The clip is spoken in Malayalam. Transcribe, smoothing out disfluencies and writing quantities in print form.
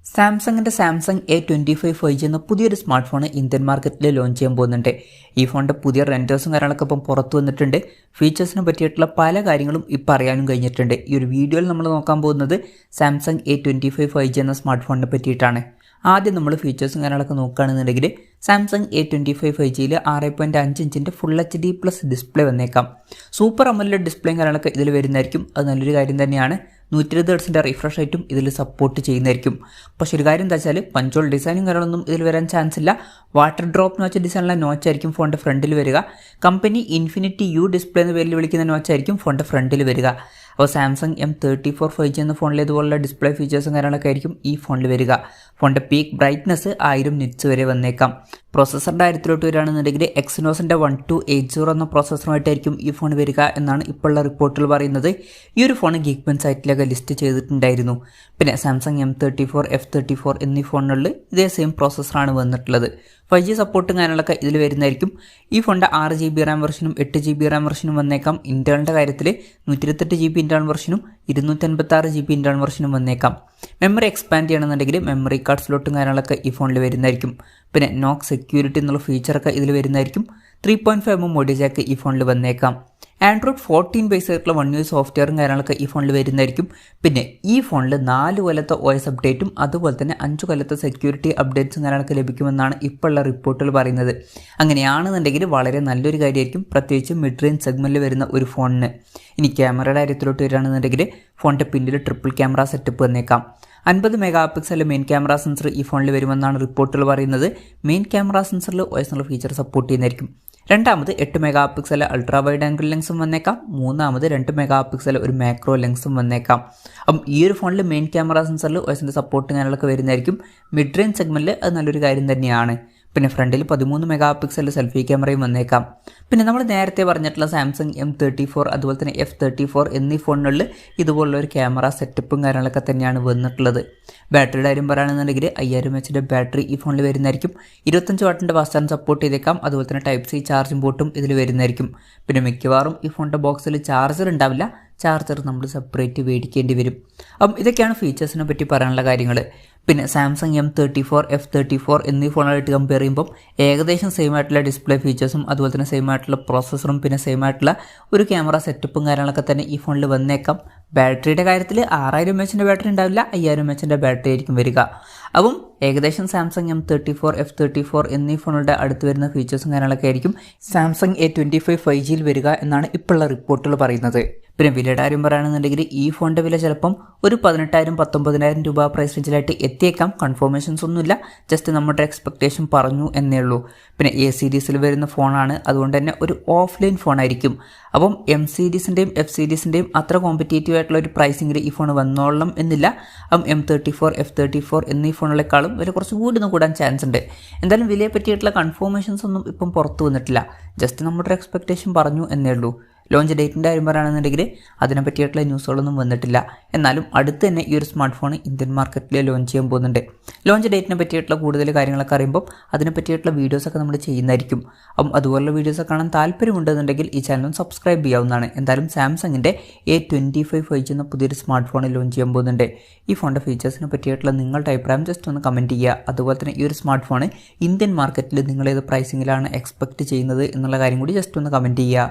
സാംസങ്ങിൻ്റെ സാംസങ് A25 5G എന്ന പുതിയൊരു സ്മാർട്ട് ഫോൺ ഇന്ത്യൻ മാർക്കറ്റിൽ ലോഞ്ച് ചെയ്യാൻ പോകുന്നുണ്ട്. ഈ ഫോണിൻ്റെ പുതിയ റെൻഡേഴ്സും കാര്യങ്ങളൊക്കെ ഇപ്പം പുറത്തു വന്നിട്ടുണ്ട്. ഫീച്ചേഴ്സിനെ പറ്റിയിട്ടുള്ള പല കാര്യങ്ങളും ഇപ്പോൾ അറിയാനും കഴിഞ്ഞിട്ടുണ്ട്. ഈ ഒരു വീഡിയോയിൽ നമ്മൾ നോക്കാൻ പോകുന്നത് സാംസങ് A25 5G എന്ന സ്മാർട്ട് ഫോണിനെ പറ്റിയിട്ടാണ്. ആദ്യം നമ്മൾ ഫീച്ചേഴ്സും കാര്യങ്ങളൊക്കെ നോക്കുകയാണെന്നുണ്ടെങ്കിൽ സാംസങ് A25 5Gയിൽ 6.5 ഇഞ്ചിൻ്റെ ഫുൾ HD പ്ലസ് ഡിസ്പ്ലേ വന്നേക്കാം. സൂപ്പർ അമോലെഡ് ഡിസ്പ്ലേയും കാര്യങ്ങളൊക്കെ ഇതിൽ വരുന്നതായിരിക്കും. അത് നല്ലൊരു കാര്യം തന്നെയാണ്. 120 ഹെർട്സിൻ്റെ റിഫ്രഷ് റേറ്റും ഇതിൽ സപ്പോർട്ട് ചെയ്യുന്നതായിരിക്കും. പക്ഷേ ഒരു കാര്യം എന്താ വെച്ചാൽ പഞ്ചോൾ ഡിസൈനും കാര്യങ്ങളൊന്നും ഇതിൽ വരാൻ ചാൻസ് ഇല്ല. വാട്ടർ ഡ്രോപ്പ് നോച്ച് ഡിസൈനുള്ള നോച്ചായിരിക്കും ഫോണിൻ്റെ ഫ്രണ്ടിൽ വരിക. കമ്പനി ഇൻഫിനിറ്റി യു ഡിസ്പ്ലേ എന്ന പേരിൽ വിളിക്കുന്ന നോച്ചായിരിക്കും ഫോണിൻ്റെ ഫ്രണ്ടിൽ വരിക. അപ്പോൾ സാംസങ് M34 5G എന്ന ഫോണിൽ ഇതുപോലുള്ള ഡിസ്പ്ലേ ഫീച്ചേഴ്സും കാര്യങ്ങളൊക്കെ ആയിരിക്കും ഈ ഫോണിൽ വരിക. ഫോണിൻ്റെ പീക്ക് ബ്രൈറ്റ്നസ് 1000 നിറ്റ്സ് വരെ വന്നേക്കാം. പ്രോസസ്സറിൻ്റെ കാര്യത്തിലോട്ട് വരികയാണെന്നുണ്ടെങ്കിൽ എക്സിനോസിൻ്റെ 1280 എന്ന പ്രോസസ്സറുമായിട്ടായിരിക്കും ഈ ഫോൺ വരിക എന്നാണ് ഇപ്പോഴുള്ള റിപ്പോർട്ടുകൾ പറയുന്നത്. ഈ ഒരു ഫോൺ ഗീക്ബെൻ സൈറ്റിലൊക്കെ ലിസ്റ്റ് ചെയ്തിട്ടുണ്ടായിരുന്നു. പിന്നെ സാംസങ് M34 F34 എന്നീ ഫോണുകളിൽ ഇതേ സെയിം പ്രോസസ്സറാണ് വന്നിട്ടുള്ളത്. 5G സപ്പോർട്ടും കാര്യങ്ങളൊക്കെ ഇതിൽ വരുന്നതായിരിക്കും. ഈ ഫോണിൻ്റെ 6GB റാം വെർഷനും 8GB റാം വെർഷനും വന്നേക്കാം. ഇൻറ്റേർണലിൻ്റെ കാര്യത്തിൽ 128GB ഇൻറ്റേർണൽ വെർഷനും 256GB ഇൻറ്റേർണൽ വെർഷനും വന്നേക്കാം. മെമ്മറി എക്സ്പാൻഡ് ചെയ്യണമെന്നുണ്ടെങ്കിൽ മെമ്മറി കാർഡ് സ്ലോട്ടും കാര്യങ്ങളൊക്കെ ഈ ഫോണിൽ വരുന്നതായിരിക്കും. പിന്നെ നോക്ക് സെക്യൂരിറ്റി എന്നുള്ള ഫീച്ചറൊക്കെ ഇതിൽ വരുന്നതായിരിക്കും. 3.5mm ഓഡിയോ ജാക്ക് ഈ ഫോണിൽ വന്നേക്കാം. ആൻഡ്രോയിഡ് 14 ബേസ് ആയിട്ടുള്ള 1 UI സോഫ്റ്റ്വെയറും കാര്യങ്ങളൊക്കെ ഈ ഫോണിൽ വരുന്നതായിരിക്കും. പിന്നെ ഈ ഫോണിൽ 4 കൊല്ലത്തെ OS അപ്ഡേറ്റും അതുപോലെ തന്നെ 5 കൊല്ലത്തെ സെക്യൂരിറ്റി അപ്ഡേറ്റ്സും കാര്യങ്ങളൊക്കെ ലഭിക്കുമെന്നാണ് ഇപ്പോഴുള്ള റിപ്പോർട്ടുകൾ പറയുന്നത്. അങ്ങനെയാണെന്നുണ്ടെങ്കിൽ വളരെ നല്ലൊരു കാര്യമായിരിക്കും, പ്രത്യേകിച്ച് മിഡ് റേഞ്ച് സെഗ്മെൻറ്റിൽ വരുന്ന ഒരു ഫോണിന്. ഇനി ക്യാമറയുടെ കാര്യത്തിലോട്ട് വരികയാണെന്നുണ്ടെങ്കിൽ ഫോണിൻ്റെ പിന്നിൽ ട്രിപ്പിൾ ക്യാമറ സെറ്റപ്പ് വന്നേക്കാം. 50 mega pixel main camera sensor ഈ ഫോണിൽ വരുമെന്നാണ് റിപ്പോർട്ടുകൾ പറയുന്നത്. മെയിൻ ക്യാമറ സെൻസറിൽ OS എന്നുള്ള ഫീച്ചർ സപ്പോർട്ട് ചെയ്യുന്നതായിരിക്കും. രണ്ടാമത് 8 mega pixel ultra wide angle ലെൻസും വന്നേക്കാം. മൂന്നാമത് 2 മെഗാ പിക്സൽ ഒരു മാക്രോ ലെൻസും വന്നേക്കാം. അപ്പം ഈ ഒരു ഫോണിൽ മെയിൻ ക്യാമറ സെൻസറിൽ OSൻ്റെ സപ്പോർട്ട് കാര്യങ്ങളൊക്കെ വരുന്നതായിരിക്കും. മിഡ് റേഞ്ച് സെഗ്മെൻറ്റിൽ അത് നല്ലൊരു കാര്യം തന്നെയാണ്. പിന്നെ ഫ്രണ്ടിൽ 13 മെഗാ പിക്സൽ സെൽഫി ക്യാമറയും വന്നേക്കാം. പിന്നെ നമ്മൾ നേരത്തെ പറഞ്ഞിട്ടുള്ള സാംസങ് M34 അതുപോലെ തന്നെ F34 എന്നീ ഫോണുകളിൽ ഇതുപോലുള്ള ഒരു ക്യാമറ സെറ്റപ്പും കാര്യങ്ങളൊക്കെ തന്നെയാണ് വന്നിട്ടുള്ളത്. ബാറ്ററിയുടെ കാര്യം പറയുകയാണെന്നുണ്ടെങ്കിൽ 5000 mAh ബാറ്ററി ഈ ഫോണിൽ വരുന്നതായിരിക്കും. 25 വാട്ടിൻ്റെ ഫാസ്റ്റ് ചാർജ് സപ്പോർട്ട് ചെയ്തേക്കാം. അതുപോലെ തന്നെ Type-C ചാർജിംഗ് പോർട്ടും ഇതിൽ വരുന്നതായിരിക്കും. പിന്നെ മിക്കവാറും ഈ ഫോണിൻ്റെ ബോക്സിൽ ചാർജർ ഉണ്ടാവില്ല, ചാർജർ നമ്മൾ സെപ്പറേറ്റ് മേടിക്കേണ്ടി വരും. അപ്പം ഇതൊക്കെയാണ് ഫീച്ചേഴ്സിനെ പറ്റി പറയാനുള്ള കാര്യങ്ങൾ. പിന്നെ സാംസങ് M34 F34 എന്നീ ഫോണുകളായിട്ട് കമ്പയർ ചെയ്യുമ്പം ഏകദേശം സെയിം ആയിട്ടുള്ള ഡിസ്പ്ലേ ഫീച്ചേഴ്സും അതുപോലെ തന്നെ സെയിം ആയിട്ടുള്ള പ്രോസസ്സറും പിന്നെ സെയിം ആയിട്ടുള്ള ഒരു ക്യാമറ സെറ്റപ്പും കാര്യങ്ങളൊക്കെ തന്നെ ഈ ഫോണിൽ വന്നേക്കാം. ബാറ്ററിയുടെ കാര്യത്തിൽ 6000 mAh ബാറ്ററി ഉണ്ടാവില്ല, 5000 mAh ബാറ്ററി ആയിരിക്കും വരിക. അപ്പം ഏകദേശം സാംസങ് M34 F34 എന്നീ ഫോണുകളുടെ അടുത്ത് വരുന്ന ഫീച്ചേഴ്സും കാര്യങ്ങളൊക്കെ ആയിരിക്കും സാംസങ് A25 5Gയിൽ വരിക എന്നാണ് ഇപ്പോഴുള്ള റിപ്പോർട്ടുകൾ പറയുന്നത്. പിന്നെ വിലയുടെ കാര്യം പറയുകയാണെന്നുണ്ടെങ്കിൽ ഈ ഫോണിൻ്റെ വില ചിലപ്പം ഒരു 18,000-19,000 രൂപ പ്രൈസ് റേഞ്ചിലായിട്ട് എത്തിയേക്കാം. കൺഫർമേഷൻസ് ഒന്നുമില്ല, ജസ്റ്റ് നമ്മുടെ എക്സ്പെക്ടേഷൻ പറഞ്ഞു എന്നേ ഉള്ളൂ. പിന്നെ A സീരീസിൽ വരുന്ന ഫോണാണ്, അതുകൊണ്ട് തന്നെ ഒരു ഓഫ്ലൈൻ ഫോണായിരിക്കും. അപ്പം M സീരീസിൻ്റെയും F സീരീസിൻ്റെയും അത്ര കോമ്പറ്റേറ്റീവ് ആയിട്ടുള്ള ഒരു പ്രൈസിങ്ങിൽ ഈ ഫോൺ വന്നോളണം എന്നില്ല. അപ്പം M34 F34 എന്നീ ഫോണുകളെക്കാളും വില കുറച്ചുകൂടി കൂടാൻ ചാൻസ് ഉണ്ട്. എന്തായാലും വിലയെ പറ്റിയിട്ടുള്ള കൺഫർമേഷൻസ് ഒന്നും ഇപ്പം പുറത്തു വന്നിട്ടില്ല, ജസ്റ്റ് നമ്മുടെ എക്സ്പെക്ടേഷൻ പറഞ്ഞു എന്നേ ഉള്ളൂ. ലോഞ്ച് ഡേറ്റിൻ്റെ കാര്യം പറയുകയാണെന്നുണ്ടെങ്കിൽ അതിനെ പറ്റിയിട്ടുള്ള ന്യൂസുകളൊന്നും വന്നിട്ടില്ല. എന്നാലും അടുത്ത് തന്നെ ഈ ഒരു സ്മാർട്ട് ഫോൺ ഇന്ത്യൻ മാർക്കറ്റിൽ ലോഞ്ച് ചെയ്യാൻ പോകുന്നുണ്ട്. ലോഞ്ച് ഡേറ്റിനെ പറ്റിയിട്ടുള്ള കൂടുതൽ കാര്യങ്ങളൊക്കെ അറിയുമ്പോൾ അതിനെ പറ്റിയിട്ടുള്ള വീഡിയോസൊക്കെ നമ്മൾ ചെയ്യുന്നതായിരിക്കും. അപ്പം അതുപോലുള്ള വീഡിയോസൊക്കെ കാണാൻ താല്പര്യമുണ്ടെന്നുണ്ടെങ്കിൽ ഈ ചാനൽ സബ്സ്ക്രൈബ് ചെയ്യാവുന്നതാണ്. എന്തായാലും സാംസങ്ങിൻ്റെ A25 5G എന്ന പുതിയൊരു സ്മാർട്ട് ഫോൺ ലോഞ്ച് ചെയ്യാൻ പോകുന്നുണ്ട്. ഈ ഫോണിൻ്റെ ഫീച്ചേഴ്സിനെ പറ്റിയിട്ടുള്ള നിങ്ങളുടെ അഭിപ്രായം ജസ്റ്റ് ഒന്ന് കമൻറ്റ് ചെയ്യുക. അതുപോലെ തന്നെ ഈ ഒരു സ്മാർട്ട് ഫോൺ ഇന്ത്യൻ മാർക്കറ്റിൽ നിങ്ങളേത് പ്രൈസിങ്ങിലാണ് എക്സ്പെക്റ്റ് ചെയ്യുന്നത് എന്നുള്ള കാര്യം കൂടി ജസ്റ്റ് ഒന്ന് കമൻറ്റ് ചെയ്യുക.